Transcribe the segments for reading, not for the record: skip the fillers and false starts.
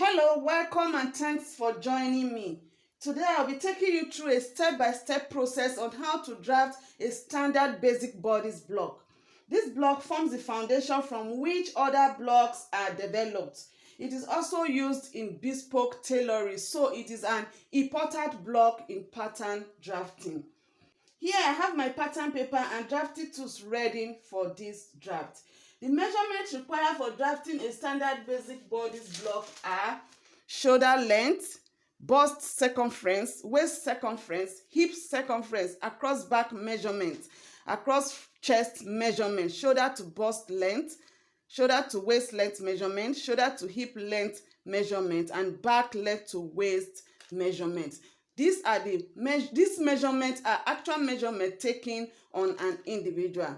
Hello, welcome and thanks for joining me. Today I'll be taking you through a step-by-step process on how to draft a standard basic bodice block. This block forms the foundation from which other blocks are developed. It is also used in bespoke tailoring, so it is an important block in pattern drafting. Here I have my pattern paper and drafting tools ready for this draft. The measurements required for drafting a standard basic bodice block are shoulder length, bust circumference, waist circumference, hip circumference, across back measurement, across chest measurement, shoulder to bust length, shoulder to waist length measurement, shoulder to hip length measurement, and back length to waist measurement. These measurements are actual measurements taken on an individual.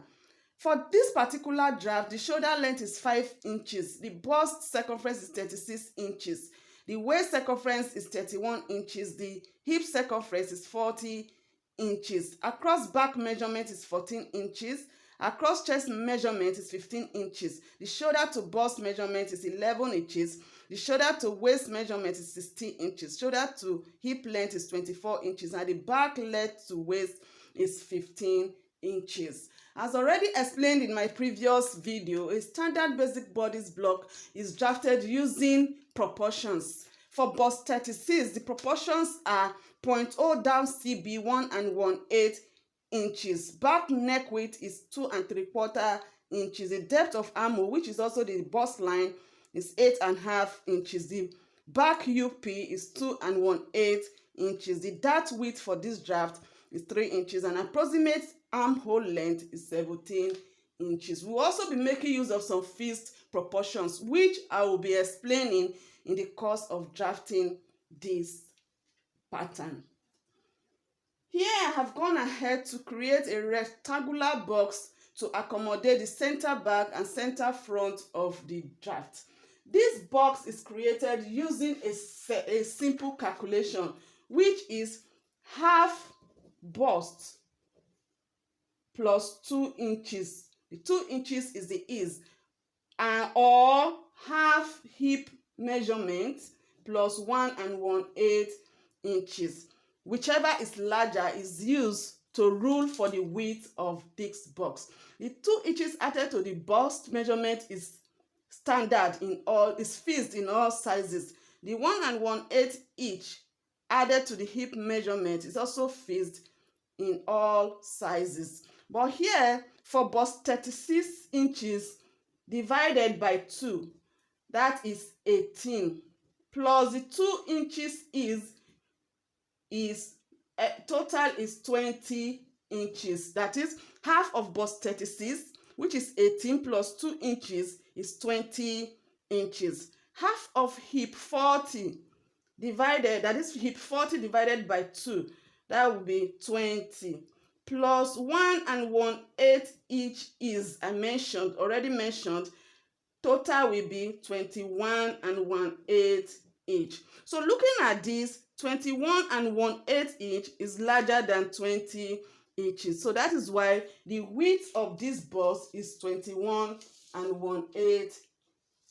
For this particular draft, the shoulder length is 5 inches, the bust circumference is 36 inches, the waist circumference is 31 inches, the hip circumference is 40 inches, across back measurement is 14 inches, across chest measurement is 15 inches, the shoulder to bust measurement is 11 inches, the shoulder to waist measurement is 16 inches, shoulder to hip length is 24 inches, and the back length to waist is 15 inches. As already explained in my previous video, a standard basic bodice block is drafted using proportions. For bust 36, the proportions are 0.0 down CB 1 and 1/8 inches. Back neck width is 2 3/4 inches. The depth of armhole, which is also the bust line, is 8.5 inches. The back UP is 2 1/8 inches. The dart width for this draft is 3 inches, and approximate armhole length is 17 inches. We'll also be making use of some fixed proportions, which I will be explaining in the course of drafting this pattern. Here I have gone ahead to create a rectangular box to accommodate the center back and center front of the draft. This box is created using a simple calculation, which is half bust plus 2 inches. The 2 inches is the ease, or half hip measurement plus 1 1/8 inches. Whichever is larger is used to rule for the width of this box. The 2 inches added to the bust measurement is standard is fixed in all sizes. The 1 1/8 each added to the hip measurement is also fixed in all sizes. But here, for bust 36 inches divided by 2, that is 18, plus the 2 inches total is 20 inches. That is half of bust 36, which is 18, plus 2 inches is 20 inches. Half of hip 40 that is hip 40 divided by 2, that will be 20, plus 1 1/8 each is already mentioned, total will be 21 1/8 each. So looking at this, 21 1/8 each is larger than 20 inches. So that is why the width of this bust is 21 1/8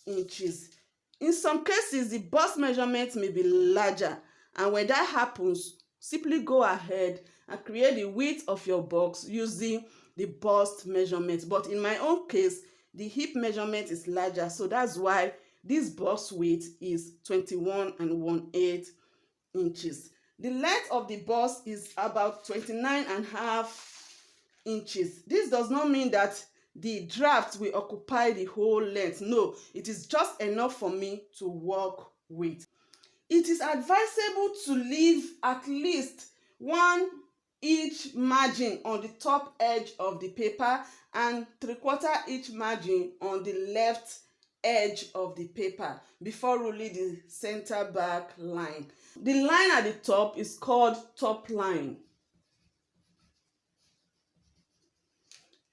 inches. In some cases, the bust measurement may be larger, and when that happens, simply go ahead and create the width of your box using the bust measurement. But in my own case, the hip measurement is larger, so that's why this box width is 21 1/8 inches. The length of the bust is about 29.5 inches. This does not mean that the draft will occupy the whole length. No, it is just enough for me to work with. It is advisable to leave at least 1 inch margin on the top edge of the paper and 3/4 inch margin on the left edge of the paper before ruling the center back line. The line at the top is called top line,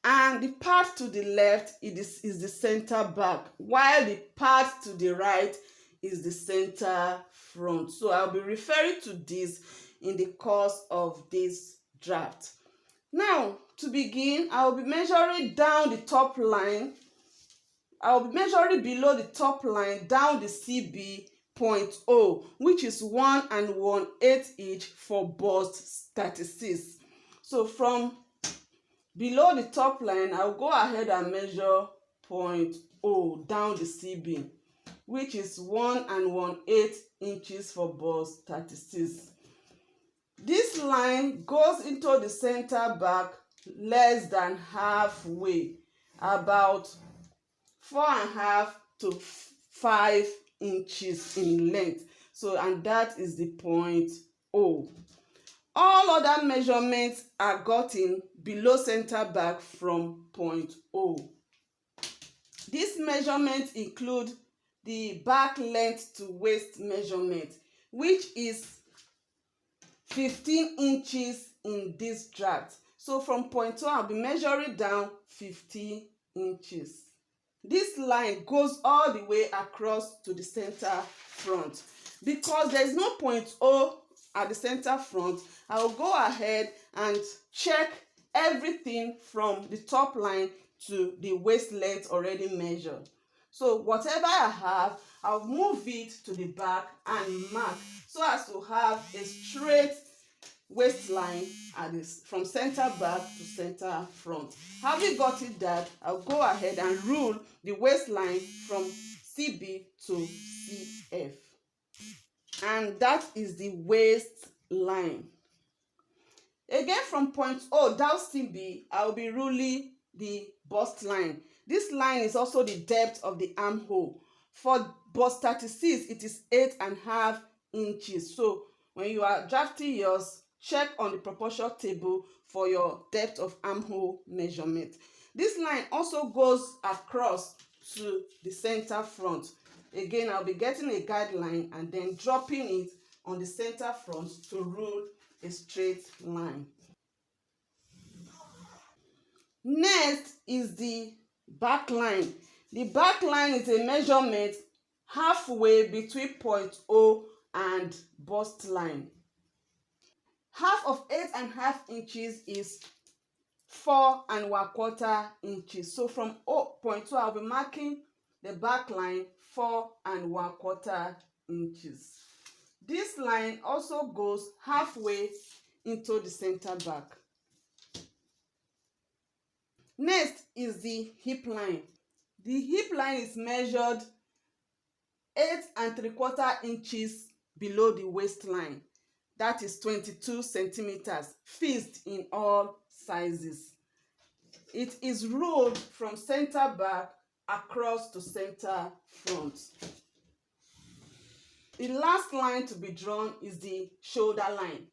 and the part to the left is the center back, while the part to the right is the center front. So I'll be referring to this in the course of this draft. Now, to begin, I'll be measuring down the top line. I'll be measuring below the top line down the CB point O, which is 1 1/8 inch for bust 36. So from below the top line, I'll go ahead and measure point O down the CB, which is 1 1/8 inches for bust 36. This line goes into the center back less than halfway, about 4.5 to 5 inches in length. So, and that is the point O. All other measurements are gotten below center back from point O. These measurements include the back length to waist measurement, which is 15 inches in this draft. So from point O, I'll be measuring down 15 inches. This line goes all the way across to the center front. Because there is no point O at the center front, I will go ahead and check everything from the top line to the waist length already measured. So whatever I have, I'll move it to the back and mark so as to have a straight waistline at this from center back to center front. Having got it that, I'll go ahead and rule the waistline from CB to CF. And that is the waistline. Again, from point O down CB, I'll be ruling the bust line. This line is also the depth of the armhole. For bust 36, it is 8.5 inches. So when you are drafting yours, check on the proportion table for your depth of armhole measurement. This line also goes across to the center front. Again, I'll be getting a guideline and then dropping it on the center front to rule a straight line. Next is the back line. The back line is a measurement halfway between point O and bust line. Half of 8.5 inches is 4 1/4 inches. So from point O, I'll be marking the back line 4 1/4 inches. This line also goes halfway into the center back. Next is the hip line. The hip line is measured 8 3/4 inches below the waistline. That is 22 centimeters, fixed in all sizes. It is ruled from center back across to center front. The last line to be drawn is the shoulder line.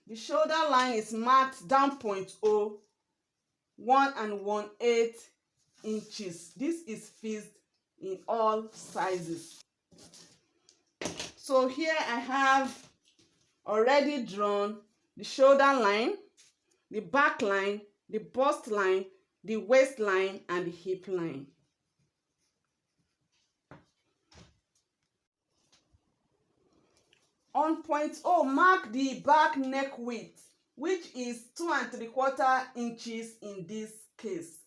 The shoulder line is marked down point O, 1 1/8 inches. This is fixed in all sizes. So here I have already drawn the shoulder line, the back line, the bust line, the waistline, and the hip line. On point O, mark the back neck width, which is 2 3/4 inches in this case.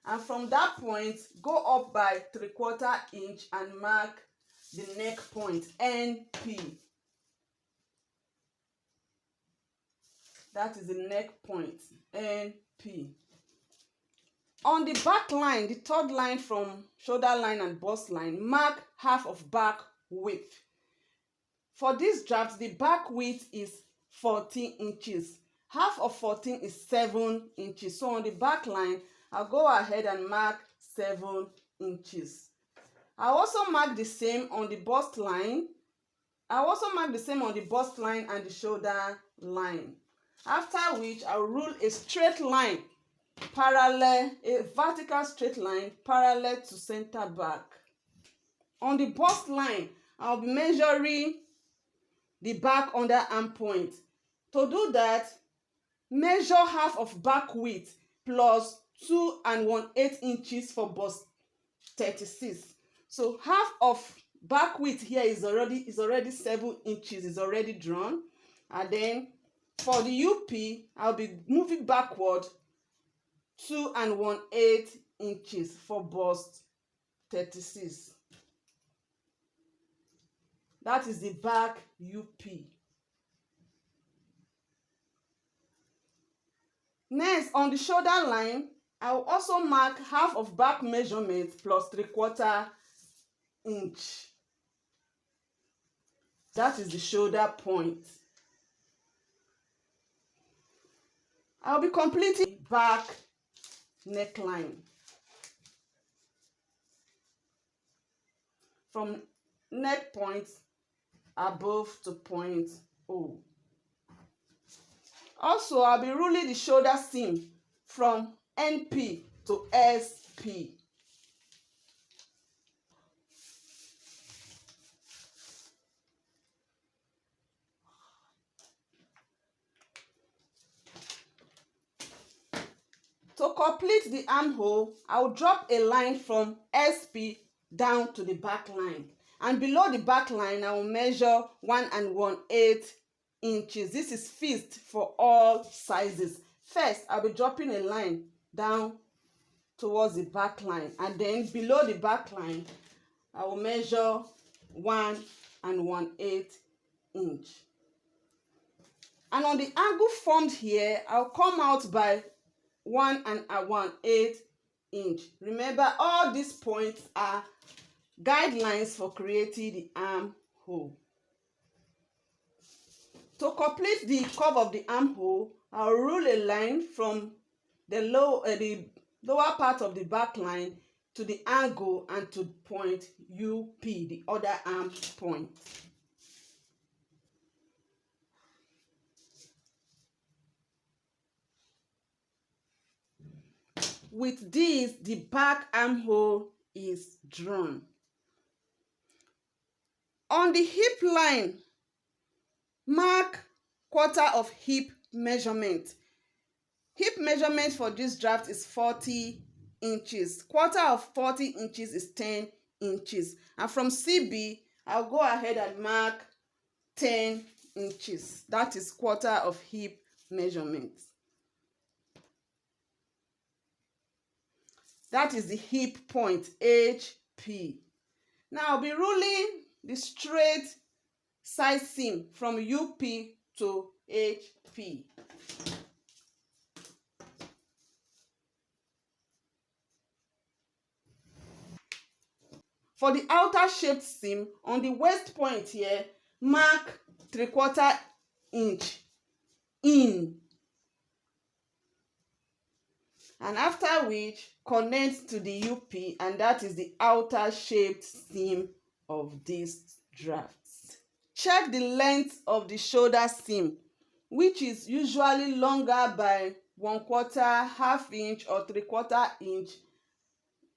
And from that point, go up by 3/4 inch and mark the neck point, NP. That is the neck point, NP. On the back line, the third line from shoulder line and bust line, mark half of back width. For this draft, the back width is 14 inches. Half of 14 is 7 inches. So on the back line, I'll go ahead and mark 7 inches. I'll also mark the same on the bust line. I'll also mark the same on the bust line and the shoulder line. After which, I'll rule a straight line parallel, a vertical straight line parallel to center back. On the bust line, I'll be measuring the back under arm point. To do that, measure half of back width plus 2 1/8 inches for bust 36. So half of back width here is already 7 inches, is already drawn. And then for the UP, I'll be moving backward 2 1/8 inches for bust 36. That is the back UP. Next, on the shoulder line, I will also mark half of back measurement plus 3/4 inch. That is the shoulder point. I'll be completing the back neckline from neck point above to point O. Also, I'll be ruling the shoulder seam from NP to SP. To complete the armhole, I will drop a line from SP down to the back line. And below the back line, I will measure 1 1/8 inches. This is fixed for all sizes. First, I'll be dropping a line down towards the back line. And then below the back line, I will measure 1 1/8 inch. And on the angle formed here, I'll come out by 1 1/8 inch. Remember, all these points are guidelines for creating the armhole. To complete the curve of the armhole, I'll rule a line from the lower part of the back line to the angle and to point UP, the other arm point. With this, the back armhole is drawn. On the hip line, mark 1/4 of hip measurement. Hip measurement for this draft is 40 inches. 1/4 of 40 inches is 10 inches. And from CB, I'll go ahead and mark 10 inches. That is 1/4 of hip measurement. That is the hip point, HP. Now I'll be ruling the straight side seam from UP to HP. For the outer shaped seam, on the waist point here, mark 3/4 inch in. And after which, connect to the UP, and that is the outer shaped seam of this draft. Check the length of the shoulder seam, which is usually longer by 1/4, ½ inch or 3/4 inch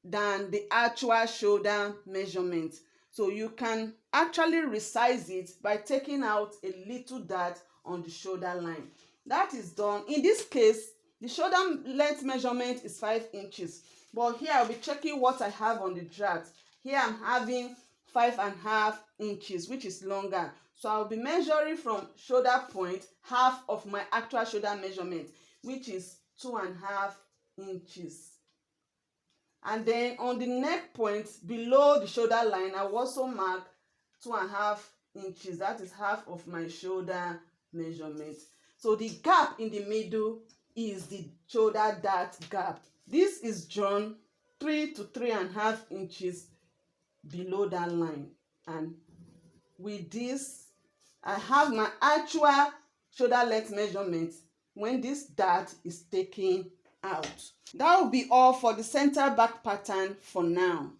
than the actual shoulder measurement. So you can actually resize it by taking out a little dart on the shoulder line. That is done. In this case, the shoulder length measurement is 5 inches. But here I'll be checking what I have on the draft. Here I'm having 5½ inches, which is longer. So I'll be measuring from shoulder point half of my actual shoulder measurement, which is 2½ inches. And then on the neck point below the shoulder line, I will also mark 2½ inches. That is half of my shoulder measurement. So the gap in the middle is the shoulder dart gap. This is drawn 3 to 3½ inches below that line. And with this, I have my actual shoulder length measurement when this dart is taken out. That will be all for the center back pattern for now.